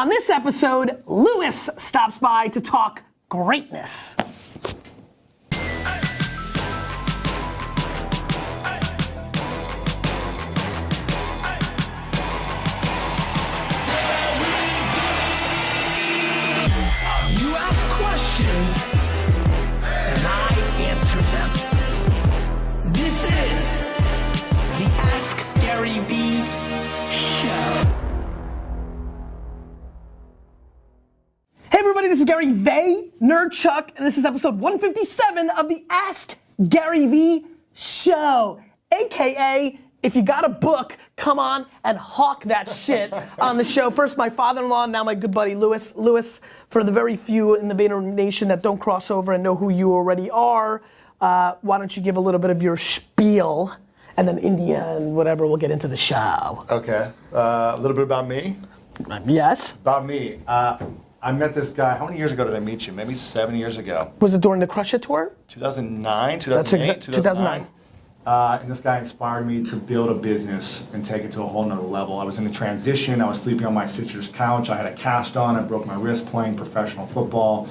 On this episode, Lewis stops by to talk greatness. This is Gary Vaynerchuk, and this is episode 157 of the Ask Gary V Show. AKA, if you got a book, come on and hawk that shit on the show. First, my father-in-law, now my good buddy Lewis. Lewis, for the very few in the Vayner Nation that don't cross over and know who you already are, why don't you give a little bit of your spiel, and then India and whatever, we'll get into the show. Okay, a little bit about me? Yes. About me. I met this guy, how many years ago did I meet you? Maybe 7 years ago. Was it during the Crush It tour? 2009, 2008, 2009. And this guy inspired me to build a business and take it to a whole nother level. I was in a transition, I was sleeping on my sister's couch, I had a cast on, I broke my wrist playing professional football.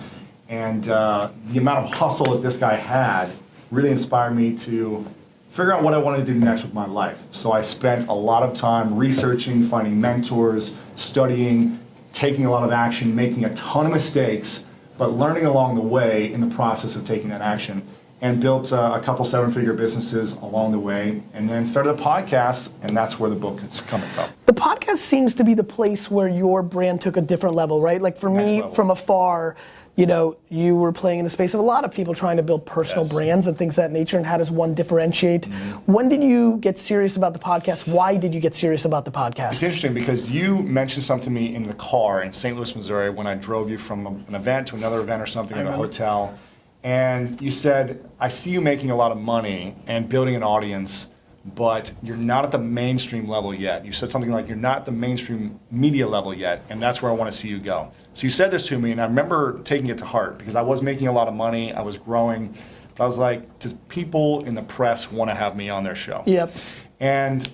And the amount of hustle that this guy had really inspired me to figure out what I wanted to do next with my life. So I spent a lot of time researching, finding mentors, studying, taking a lot of action, making a ton of mistakes, but learning along the way in the process of taking that action, and built a couple seven-figure businesses along the way, and then started a podcast, and that's where the book is coming from. The podcast seems to be the place where your brand took a different level, right? Like for me, from afar, you know, you were playing in the space of a lot of people trying to build personal brands and things of that nature, and how does one differentiate? When did you get serious about the podcast? Why did you get serious about the podcast? It's interesting because you mentioned something to me in the car in St. Louis, Missouri, when I drove you from an event to another event or something in a hotel, and you said, I see you making a lot of money and building an audience, but you're not at the mainstream level yet. You said something like, you're not at the mainstream media level yet, and that's where I want to see you go. So you said this to me, and I remember taking it to heart because I was making a lot of money, I was growing, but I was like, does people in the press want to have me on their show? Yep. And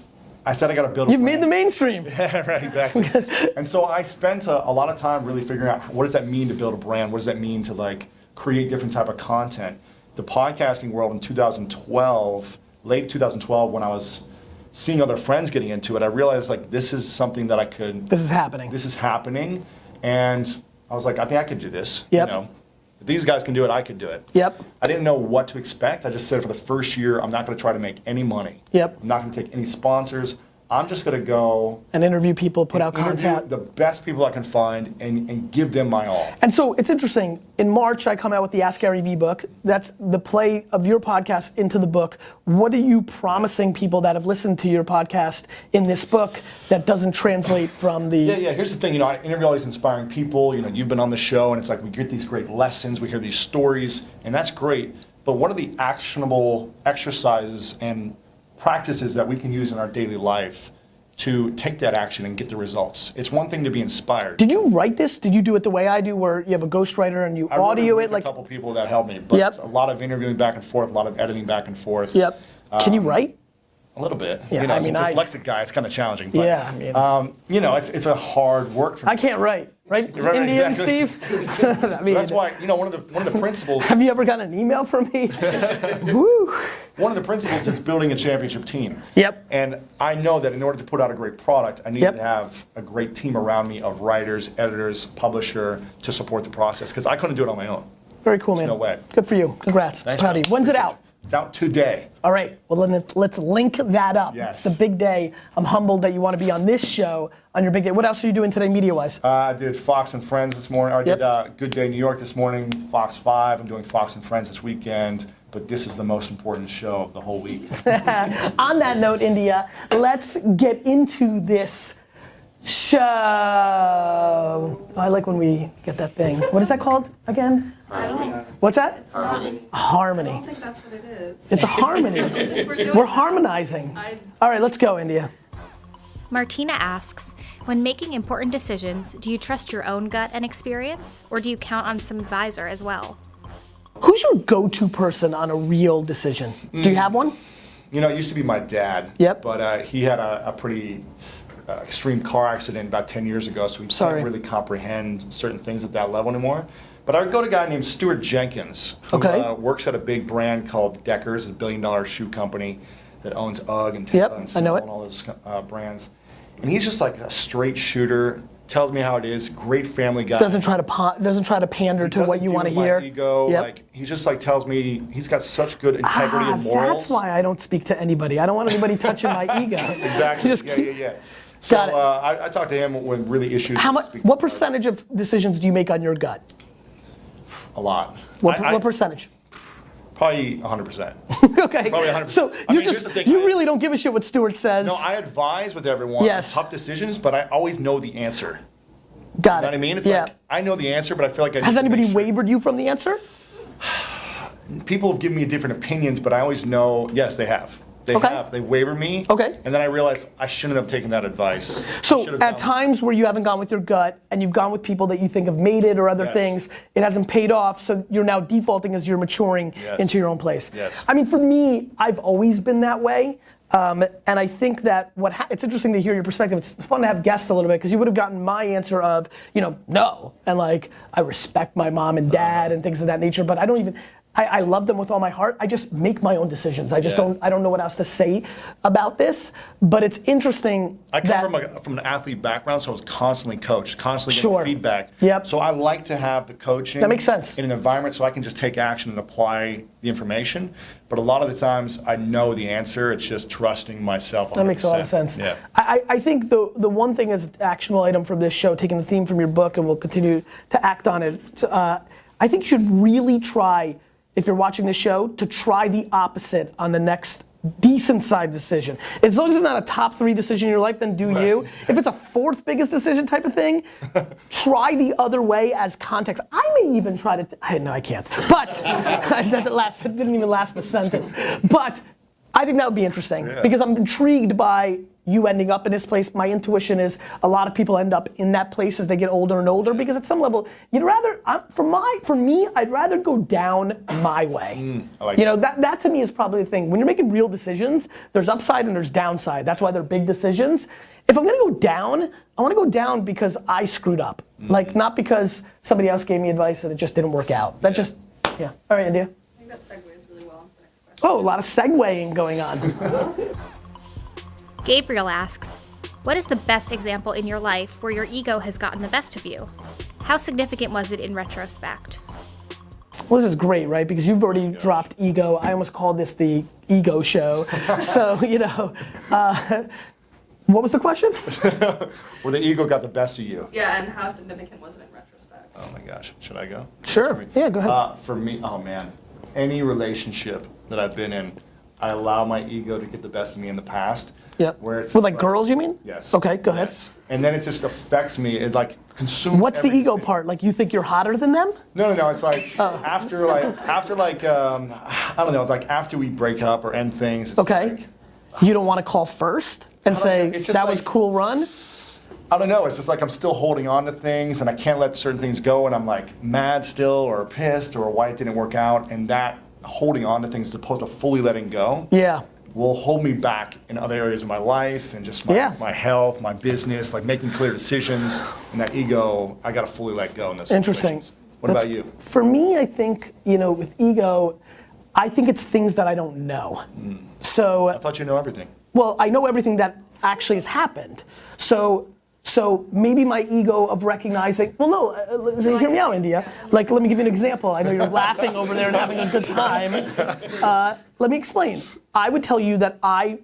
I said I got to build a You've made the mainstream. Yeah, right, exactly. And so I spent a lot of time really figuring out what does that mean to build a brand? What does that mean to like create different type of content? The podcasting world in 2012, late 2012, when I was seeing other friends getting into it, I realized like this is something that I could. This is happening. This is happening, and I was like, I think I could do this. Yep. You know, if these guys can do it, I could do it. Yep. I didn't know what to expect. I just said for the first year, I'm not going to try to make any money. Yep. I'm not going to take any sponsors. I'm just going to go and interview people, put out content. The best people I can find and give them my all. And so it's interesting, in March I come out with the Ask Gary V book. That's the play of your podcast into the book. What are you promising people that have listened to your podcast in this book that doesn't translate from the... Yeah, here's the thing, you know, I interview all these inspiring people, you know, you've been on the show and it's like we get these great lessons, we hear these stories, and that's great, but what are the actionable exercises and practices that we can use in our daily life to take that action and get the results? It's one thing to be inspired. Did you write this? Did you do it the way I do, where you have a ghostwriter and you audio it? Like a couple people that helped me, but a lot of interviewing back and forth, a lot of editing back and forth. Yep. Can you write? A little bit. Yeah, you know, I mean, as a dyslexic guy, it's kind of challenging. But, yeah, I mean, you know, it's a hard work for me. I can't write, right? Indian exactly. Steve. I mean, that's why, you know, one of the principles. Have you ever gotten an email from me? Woo. One of the principles is building a championship team. Yep. And I know that in order to put out a great product, I need to have a great team around me of writers, editors, publisher to support the process, because I couldn't do it on my own. Very cool, man. There's no way. Good for you. Congrats. Thanks, Proud of you. When's it out? It's out today. All right, well then let's link that up. Yes. It's the big day. I'm humbled that you want to be on this show on your big day. What else are you doing today media-wise? I did Fox and Friends this morning. I did Good Day New York this morning, Fox 5. I'm doing Fox and Friends this weekend, but this is the most important show of the whole week. On that note, India, let's get into this show. I like when we get that thing. What is that called again? Harmony. What's that? It's harmony. Harmony. I don't think that's what it is. It's a harmony. We're harmonizing. All right, let's go, India. Martina asks, when making important decisions, do you trust your own gut and experience, or do you count on some advisor as well? Who's your go-to person on a real decision? Do you have one? You know, it used to be my dad. Yep. But he had a pretty extreme car accident about 10 years ago, so we can't really comprehend certain things at that level anymore. But I would go to a guy named Stuart Jenkins, who works at a big brand called Deckers, a billion-dollar shoe company that owns UGG and Timberland and all those brands. And he's just like a straight shooter, tells me how it is, great family guy. Doesn't try to pander to what you want to hear. Ego. Like, he just like tells me he's got such good integrity and morals. That's why I don't speak to anybody. I don't want anybody touching my ego. Exactly. Yeah. So I talk to him when really issues. What percentage of decisions do you make on your gut? A lot. What percentage? Probably 100%. Okay. Probably 100%. So you really don't give a shit what Stuart says. No, I advise with everyone on tough decisions, but I always know the answer. Got it. You know what I mean? It's like, I know the answer, but I feel like Has anybody wavered you from the answer? People have given me different opinions, but I always know, yes, they have. They have. They wavered me. Okay. And then I realized I shouldn't have taken that advice. So at times where you haven't gone with your gut and you've gone with people that you think have made it or other things, it hasn't paid off, so you're now defaulting as you're maturing into your own place. Yes. I mean, for me, I've always been that way. And I think that it's interesting to hear your perspective. It's fun to have guests a little bit because you would have gotten my answer of, no. And like, I respect my mom and dad and things of that nature, but I don't even, I love them with all my heart. I just make my own decisions. I just I don't know what else to say about this, but it's interesting. I come from an athlete background, so I was constantly coached, constantly getting feedback. Yep. So I like to have the coaching. That makes sense. In an environment so I can just take action and apply the information. But a lot of the times I know the answer. It's just trusting myself. 100%. That makes a lot of sense. Yeah. I think the one thing as an actionable item from this show, taking the theme from your book, and we'll continue to act on it. I think you should really try, if you're watching this show, to try the opposite on the next decent side decision. As long as it's not a top 3 decision in your life, then do you. If it's a 4th biggest decision type of thing, try the other way as context. I may even try to, no, I can't. But, that didn't even last the sentence. But I think that would be interesting because I'm intrigued by you ending up in this place. My intuition is a lot of people end up in that place as they get older and older because at some level, you'd rather, for me, I'd rather go down my way. I like that to me is probably the thing. When you're making real decisions, there's upside and there's downside. That's why they're big decisions. If I'm gonna go down, I wanna go down because I screwed up. Like, not because somebody else gave me advice and it just didn't work out. That's just, All right, India. I think that segues really well into the next question. Oh, a lot of segueing going on. Gabriel asks, what is the best example in your life where your ego has gotten the best of you? How significant was it in retrospect? Well, this is great, right? Because you've already dropped ego. I almost called this the ego show. So, what was the question? Where the ego got the best of you. Yeah, and how significant was it in retrospect? Oh my gosh, should I go? Sure, yeah, go ahead. For me, oh man, any relationship that I've been in, I allow my ego to get the best of me in the past. Yep. Where it's with like girls, you mean? Yes. Okay, go ahead. Yes. And then it just affects me. It like consumes. What's the ego part? Like you think you're hotter than them? No. It's like after I don't know. Like after we break up or end things. It's okay. You don't want to call first and say that was cool run. I don't know. It's just like I'm still holding on to things and I can't let certain things go and I'm like mad still or pissed or why it didn't work out and that holding on to things as opposed to fully letting go. Yeah. Will hold me back in other areas of my life and just my health, my business, like making clear decisions. And that ego, I got to fully let go in this. Interesting. What about you? For me, I think, with ego, I think it's things that I don't know. So I thought you know everything. Well, I know everything that actually has happened. So maybe my ego of recognizing, well, no, hear me out, India. Like, let me give you an example. I know you're laughing over there and having a good time. Let me explain. I would tell you that it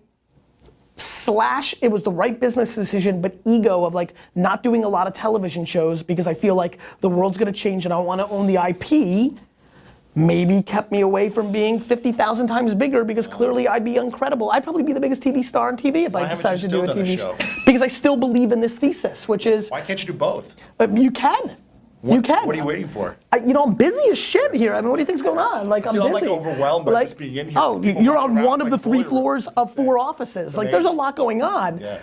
was the right business decision, but ego of like not doing a lot of television shows because I feel like the world's gonna change and I wanna own the IP, maybe kept me away from being 50,000 times bigger because clearly I'd be incredible. I'd probably be the biggest TV star on TV if I decided to do a TV show. Because I still believe in this thesis, which is... Why can't you do both? You can. You can. What are you waiting for? I'm busy as shit here. I mean, what do you think's going on? Like, I'm busy. I'm like overwhelmed by just being in here. Oh, you're on one of the 3 floors of 4 offices. Like, there's a lot going on. Yeah.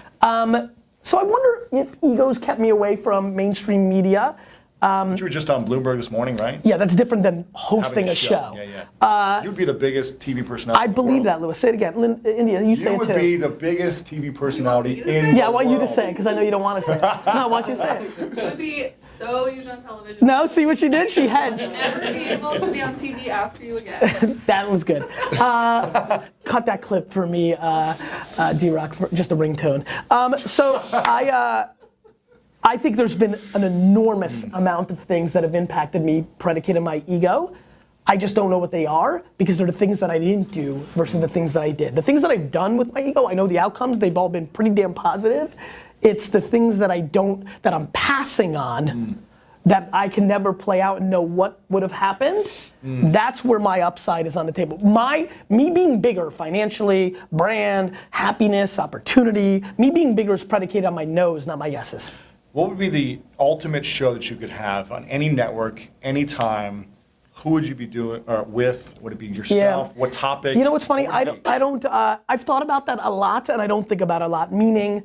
So I wonder if egos kept me away from mainstream media. You were just on Bloomberg this morning, right? Yeah, that's different than hosting Having a show. Yeah. You would be the biggest TV personality. I believe that, Louis. Say it again. India, you say You it too. would be the biggest TV personality in Yeah, I want the you to world. say it because I know you don't want to say it. No, I want you to say it. You would be so huge on television. No, see what she did? She hedged. Never be able to be on TV after you again. That was good. Cut that clip for me, D-Rock, for just a ringtone. I think there's been an enormous amount of things that have impacted me, predicated my ego. I just don't know what they are because they're the things that I didn't do versus the things that I did. The things that I've done with my ego, I know the outcomes, they've all been pretty damn positive. It's the things that that I'm passing on that I can never play out and know what would have happened. That's where my upside is on the table. Me being bigger financially, brand, happiness, opportunity, me being bigger is predicated on my no's, not my yeses. What would be the ultimate show that you could have on any network, anytime? Who would you be doing with? Would it be yourself? Yeah. What topic? You know what's funny? What would it be? I've thought about that a lot and I don't think about it a lot, meaning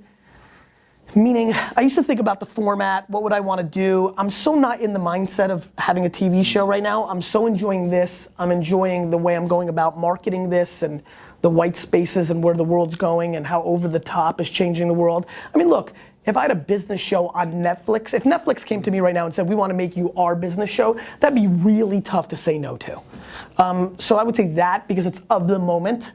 I used to think about the format, what would I want to do? I'm so not in the mindset of having a TV show right now. I'm so enjoying this. I'm enjoying the way I'm going about marketing this and the white spaces and where the world's going and how over the top is changing the world. I mean, look, if I had a business show on Netflix, if Netflix came to me right now and said, we want to make you our business show, that'd be really tough to say no to. So I would say that because it's of the moment.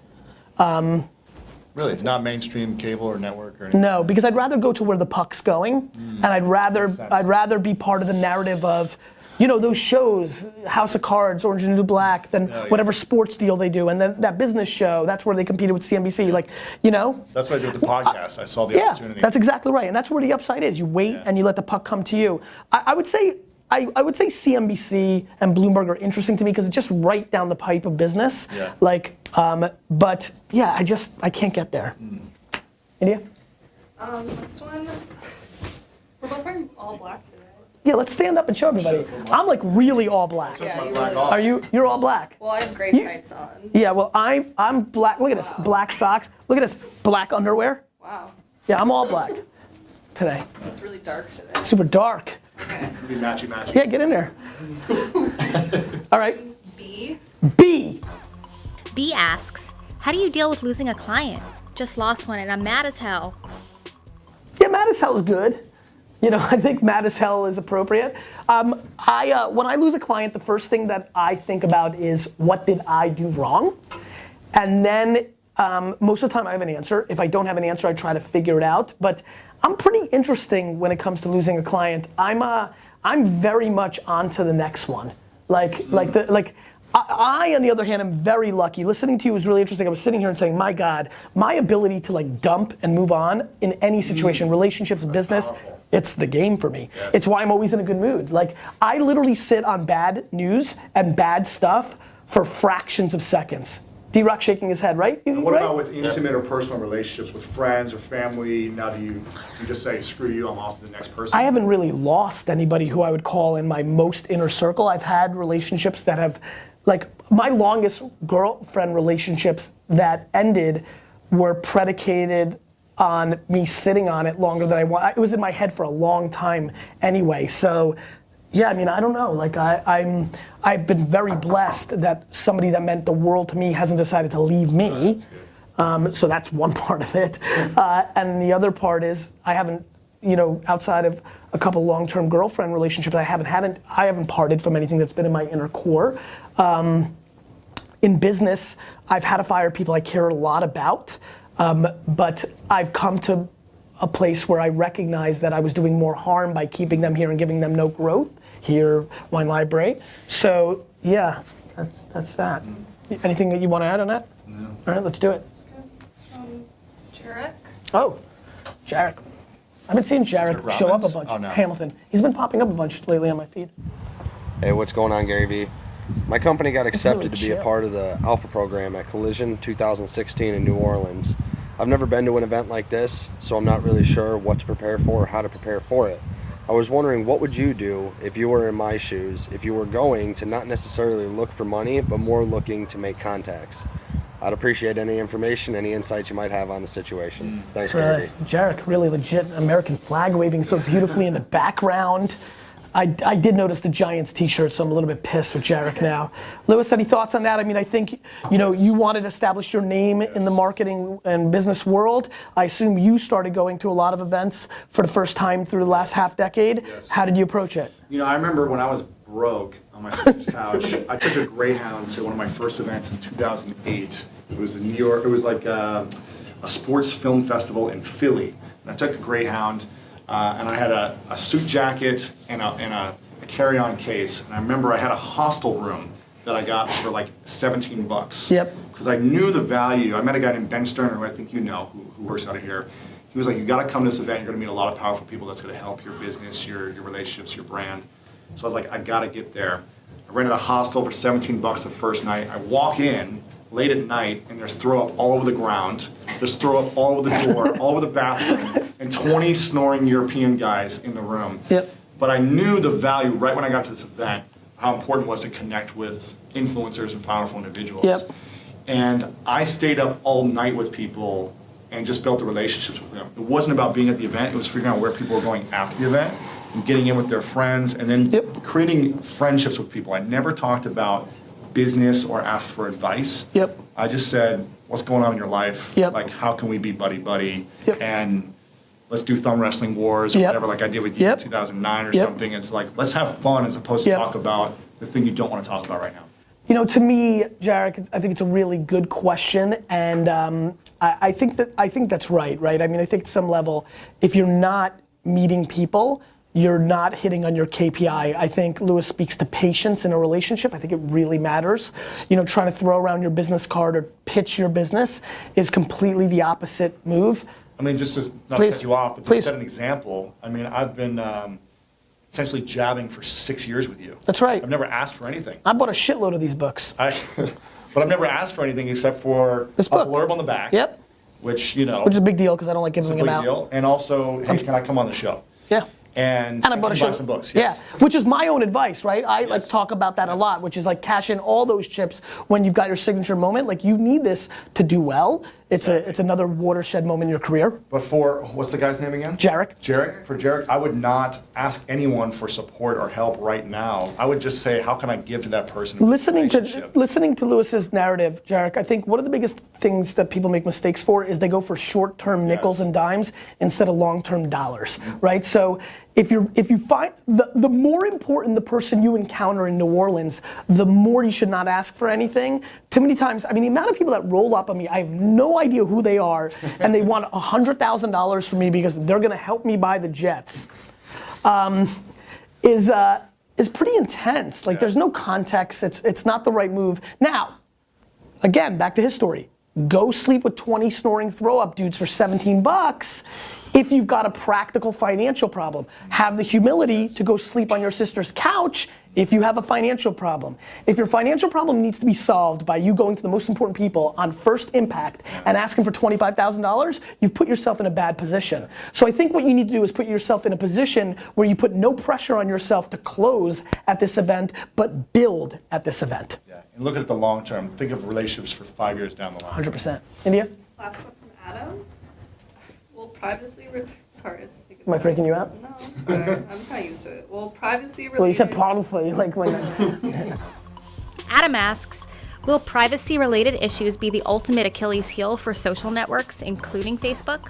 Really, it's not mainstream cable or network or anything? No, because I'd rather go to where the puck's going, and I'd rather be part of the narrative of, you know, those shows, House of Cards, Orange is the New Black, then whatever sports deal they do, and then that business show, that's where they competed with CNBC, like, you know? That's what I did with the podcast. I saw the opportunity. Yeah, that's exactly right, and that's where the upside is. You wait and you let the puck come to you. I would say CNBC and Bloomberg are interesting to me because it's just right down the pipe of business. Yeah. Like, but yeah, I can't get there. India? This one, we're both wearing all black today. Yeah, let's stand up and show everybody. I'm like really all black. Yeah, you really are. Are you? You're all black. Well, I have gray tights on. Yeah, well I'm black. Look at this, black socks. Look at this, black underwear. Wow. Yeah, I'm all black today. It's just really dark today. Super dark. Okay. Be matchy. Yeah, get in there. All right. B. B. B asks, how do you deal with losing a client? Just lost one and I'm mad as hell. Yeah, mad as hell is good. You know, I think mad as hell is appropriate. When I lose a client, the first thing that I think about is what did I do wrong? And then most of the time I have an answer. If I don't have an answer, I try to figure it out. But I'm pretty interesting when it comes to losing a client. I'm very much on to the next one. I, on the other hand, am very lucky. Listening to you was really interesting. I was sitting here and saying, my God, my ability to like dump and move on in any situation, relationships, business, it's the game for me. Yes. It's why I'm always in a good mood. Like, I literally sit on bad news and bad stuff for fractions of seconds. D-Rock shaking his head, right? And what about with intimate or personal relationships with friends or family? Now do you just say, screw you, I'm off to the next person? I haven't really lost anybody who I would call in my most inner circle. I've had relationships that have, like, my longest girlfriend relationships that ended were predicated on me sitting on it longer than I want. It was in my head for a long time anyway. So, yeah, I mean, I don't know. Like, I've been very blessed that somebody that meant the world to me hasn't decided to leave me. So that's one part of it. And the other part is I haven't, you know, outside of a couple long-term girlfriend relationships, I haven't parted from anything that's been in my inner core. In business, I've had to fire people I care a lot about, but I've come to a place where I recognize that I was doing more harm by keeping them here and giving them no growth here, Wine Library. So yeah, that's that. Anything that you want to add on that? No. All right, let's do it. Jarek. Oh, Jarek. I've been seeing Jarek show up a bunch. Oh, no. Hamilton. He's been popping up a bunch lately on my feed. Hey, what's going on, Gary Vee? My company got accepted really to be a chill. part of the Alpha program at Collision 2016 in New Orleans. I've never been to an event like this, so I'm not really sure what to prepare for or how to prepare for it. I was wondering, what would you do if you were in my shoes, if you were going to not necessarily look for money, but more looking to make contacts? I'd appreciate any information, any insights you might have on the situation. Thanks, Gary Vee. Jarek, really legit American flag waving so beautifully in the background. I did notice the Giants t-shirt, so I'm a little bit pissed with Jarek now. Lewis, any thoughts on that? I mean, I think, you wanted to establish your name in the marketing and business world. I assume you started going to a lot of events for the first time through the last half decade. Yes. How did you approach it? I remember when I was broke on my sister's couch, I took a Greyhound to one of my first events in 2008. It was in New York. It was like a sports film festival in Philly. And I took a Greyhound, and I had a suit jacket and a carry-on case. And I remember I had a hostel room that I got for like $17. Yep. Because I knew the value. I met a guy named Ben Sterner, who I think you know, who works out of here. He was like, you got to come to this event. You're going to meet a lot of powerful people that's going to help your business, your relationships, your brand. So I was like, I got to get there. I rented a hostel for $17 the first night. I walk in late at night, and there's throw up all over the ground. There's throw up all over the door, all over the bathroom, and 20 snoring European guys in the room. Yep. But I knew the value right when I got to this event, how important it was to connect with influencers and powerful individuals. Yep. And I stayed up all night with people and just built the relationships with them. It wasn't about being at the event, it was figuring out where people were going after the event and getting in with their friends and then creating friendships with people. I never talked about business or asked for advice. Yep. I just said, what's going on in your life? Yep. Like, how can we be buddy-buddy? Yep. And let's do thumb wrestling wars or whatever, like I did with you in 2009 or something. It's like, let's have fun as opposed to talk about the thing you don't want to talk about right now. To me, Jarek, I think it's a really good question, and I think that's right? I mean, I think at some level, if you're not meeting people, you're not hitting on your KPI. I think Lewis speaks to patience in a relationship. I think it really matters. Trying to throw around your business card or pitch your business is completely the opposite move. I mean, just to not cut you off, but to set an example, I mean, I've been essentially jabbing for 6 years with you. That's right. I've never asked for anything. I bought a shitload of these books. But I've never asked for anything except for this a book. blurb on the back. Yep. Which is a big deal because I don't like giving them out. Deal. And also, hey, can I come on the show? Yeah. And I bought a buy some books. Yes. Yeah, which is my own advice, right? I like talk about that a lot, which is like cash in all those chips when you've got your signature moment. Like you need this to do well. It's another watershed moment in your career. But for, what's the guy's name again? Jarek. For Jarek, I would not ask anyone for support or help right now. I would just say, how can I give to that person? Listening to Lewis's narrative, Jarek, I think one of the biggest things that people make mistakes for is they go for short-term nickels and dimes instead of long-term dollars, right? So if you find the more important the person you encounter in New Orleans, the more you should not ask for anything. Too many times, I mean, the amount of people that roll up on me, I have no idea who they are, and they want $100,000 from me because they're gonna help me buy the jets, is pretty intense. Like there's no context, it's not the right move. Now, again, back to his story. Go sleep with 20 snoring throw-up dudes for $17 if you've got a practical financial problem. Have the humility to go sleep on your sister's couch if you have a financial problem. If your financial problem needs to be solved by you going to the most important people on first impact and asking for $25,000, you've put yourself in a bad position. So I think what you need to do is put yourself in a position where you put no pressure on yourself to close at this event, but build at this event. Yeah, and look at the long term. Think of relationships for 5 years down the line. 100%. India? Last one from Adam. Will privacy, sorry, I was thinking. Am I freaking you out? No, it's good. I'm kind of used to it. Will privacy related. Well, you said privacy, like when. Adam asks, will privacy-related issues be the ultimate Achilles heel for social networks, including Facebook?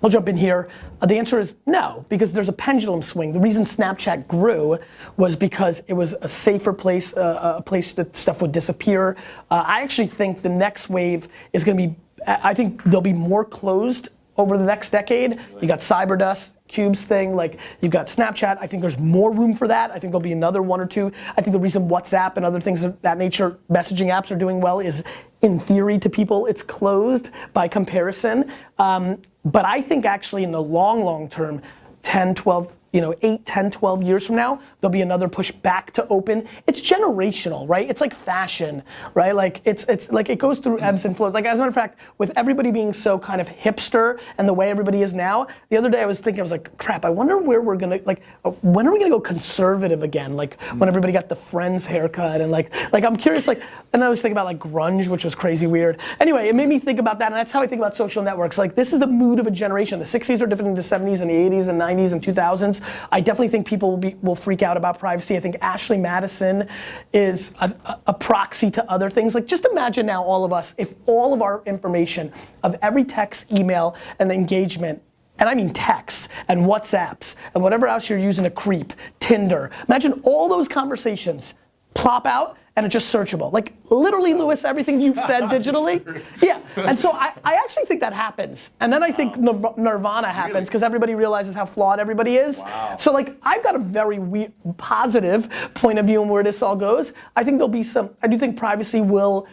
I'll jump in here. The answer is no, because there's a pendulum swing. The reason Snapchat grew was because it was a safer place, a place that stuff would disappear. I actually think the next wave is going to be, I think there'll be more closed over the next decade. You got Cyberdust, Cubes thing, like you've got Snapchat. I think there's more room for that. I think there'll be another one or two. I think the reason WhatsApp and other things of that nature, messaging apps are doing well is in theory to people, it's closed by comparison. But I think actually in the long term, 10, 12, 8, 10, 12 years from now, there'll be another push back to open. It's generational, right? It's like fashion, right? Like it's like it goes through ebbs and flows. Like as a matter of fact, with everybody being so kind of hipster and the way everybody is now, the other day I was thinking, I was like, crap, I wonder where we're gonna, like, when are we gonna go conservative again? Like when everybody got the Friends haircut and like I'm curious, like, and I was thinking about like grunge, which was crazy weird. Anyway, it made me think about that, and that's how I think about social networks. Like this is the mood of a generation. The 60s are different than the 70s and the 80s and 90s and 2000s. I definitely think people will freak out about privacy. I think Ashley Madison is a proxy to other things. Like, just imagine now all of us, if all of our information of every text, email, and engagement, and I mean texts and WhatsApps and whatever else you're using to creep, Tinder. Imagine all those conversations plop out and it's just searchable. Like, literally, Lewis, everything you've said digitally. Yeah, and so I actually think that happens. And then I think nirvana happens because everybody realizes how flawed everybody is. Wow. So like, I've got a very positive point of view on where this all goes. I think I do think privacy will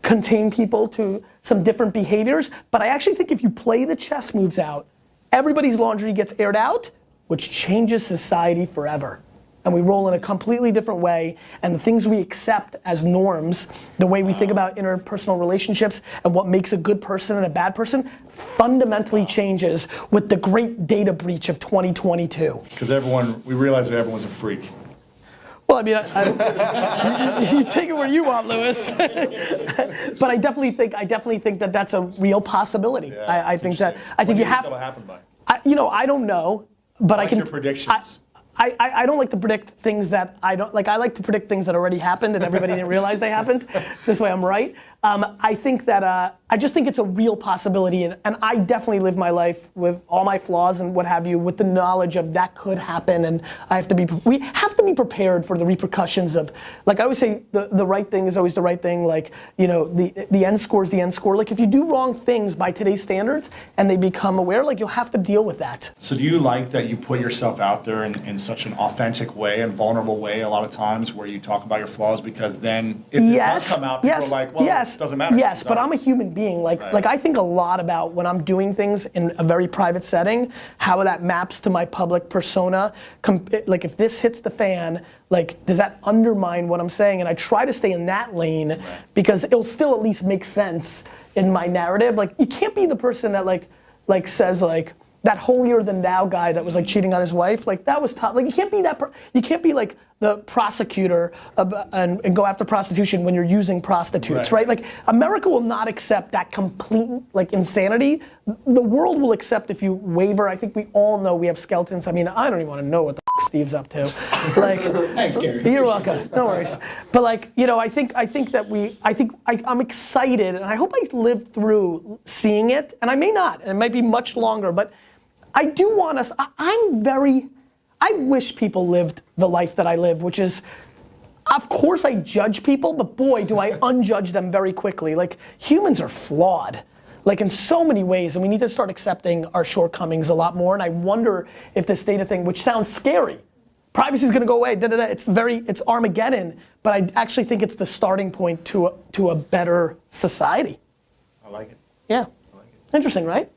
contain people to some different behaviors, but I actually think if you play the chess moves out, everybody's laundry gets aired out, which changes society forever. And we roll in a completely different way, and the things we accept as norms, the way we think about interpersonal relationships and what makes a good person and a bad person, fundamentally changes with the great data breach of 2022. Because we realize that everyone's a freak. Well, I mean, you take it where you want, Lewis. But I definitely think that that's a real possibility. Yeah, I think you have. What'll happen by? I don't know, but I can. Your predictions. I don't like to predict things that I don't like. I like to predict things that already happened and everybody didn't realize they happened. This way I'm right. I think that I just think it's a real possibility, and I definitely live my life with all my flaws and what have you, with the knowledge of that could happen, and we have to be prepared for the repercussions of, like I always say, the right thing is always the right thing. Like, the end score is the end score. Like, if you do wrong things by today's standards and they become aware, like, you'll have to deal with that. So do you like that you put yourself out there in such an authentic way and vulnerable way a lot of times, where you talk about your flaws, because then if this does come out, people are like, well, it doesn't matter. Yes, but I'm a human being. Like I think a lot about when I'm doing things in a very private setting, how that maps to my public persona. Like, if this hits the fan, like, does that undermine what I'm saying? And I try to stay in that lane because it'll still at least make sense in my narrative. Like, you can't be the person that like says like, that holier than thou guy that was like cheating on his wife, like that was tough. Like, you can't be that. You can't be like the prosecutor and go after prostitution when you're using prostitutes, right? Like, America will not accept that complete like insanity. The world will accept if you waver. I think we all know we have skeletons. I mean, I don't even want to know what the f- Steve's up to. Like, thanks, Gary. You're welcome. No worries. But like, I think I'm excited, and I hope I live through seeing it. And I may not, and it might be much longer, but I do want us, I wish people lived the life that I live, which is, of course I judge people, but boy, do I unjudge them very quickly. Like, humans are flawed, like in so many ways, and we need to start accepting our shortcomings a lot more. And I wonder if this data thing, which sounds scary, privacy's gonna go away, it's Armageddon, but I actually think it's the starting point to a better society. I like it. Yeah. I like it. Interesting, right?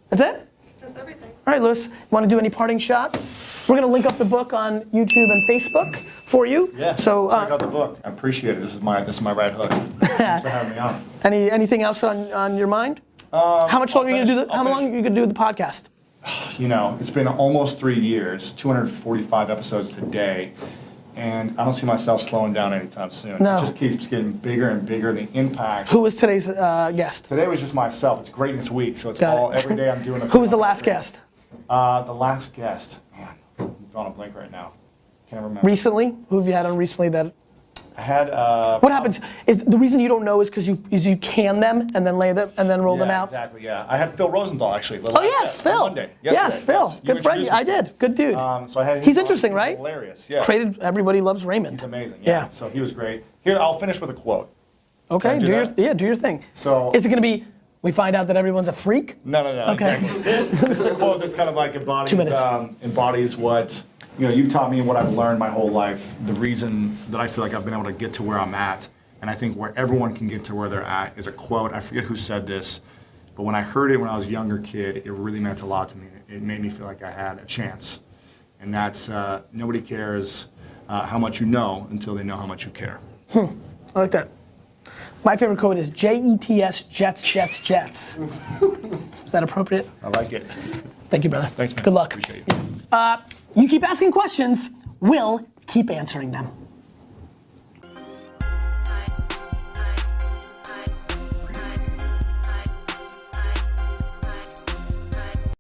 That's it? That's everything. All right, Lewis, want to do any parting shots? We're going to link up the book on YouTube and Facebook for you. Yeah, so, check out the book. I appreciate it. This is my right hook. Thanks for having me on. Anything else on your mind? How much longer are you going to do how long are you going to do the podcast? It's been almost 3 years, 245 episodes today, and I don't see myself slowing down anytime soon. No. It just keeps getting bigger and bigger, the impact. Who was today's guest? Today was just myself. It's Greatness Week, so it's Got it. every day I'm doing a Who was the last guest? The last guest, man, I'm drawing a blank right now. Can't remember. Recently? Who have you had on recently that? I had. What happens is the reason you don't know is because you can them and then lay them and then roll them out. Exactly. Yeah, I had Phil Rosenthal actually. Oh yes, Phil. Monday. Yes, Phil. You Good friend. introduced me. I did. Good dude. So I had. He's interesting, right? Hilarious. Yeah. Created Everybody Loves Raymond. He's amazing. Yeah. So he was great. Here, I'll finish with a quote. Okay. Can I do that? Do your thing. So. Is it gonna be? We find out that everyone's a freak? No. Okay. Exactly. This is a quote that's kind of like 2 minutes. embodies what you've taught me and what I've learned my whole life. The reason that I feel like I've been able to get to where I'm at, and I think where everyone can get to where they're at, is a quote. I forget who said this, but when I heard it when I was a younger kid, it really meant a lot to me. It made me feel like I had a chance, and that's nobody cares how much you know until they know how much you care. I like that. My favorite quote is JETS, Jets, Jets, Jets. Is that appropriate? I like it. Thank you, brother. Thanks, man. Good luck. Appreciate you. You keep asking questions, we'll keep answering them.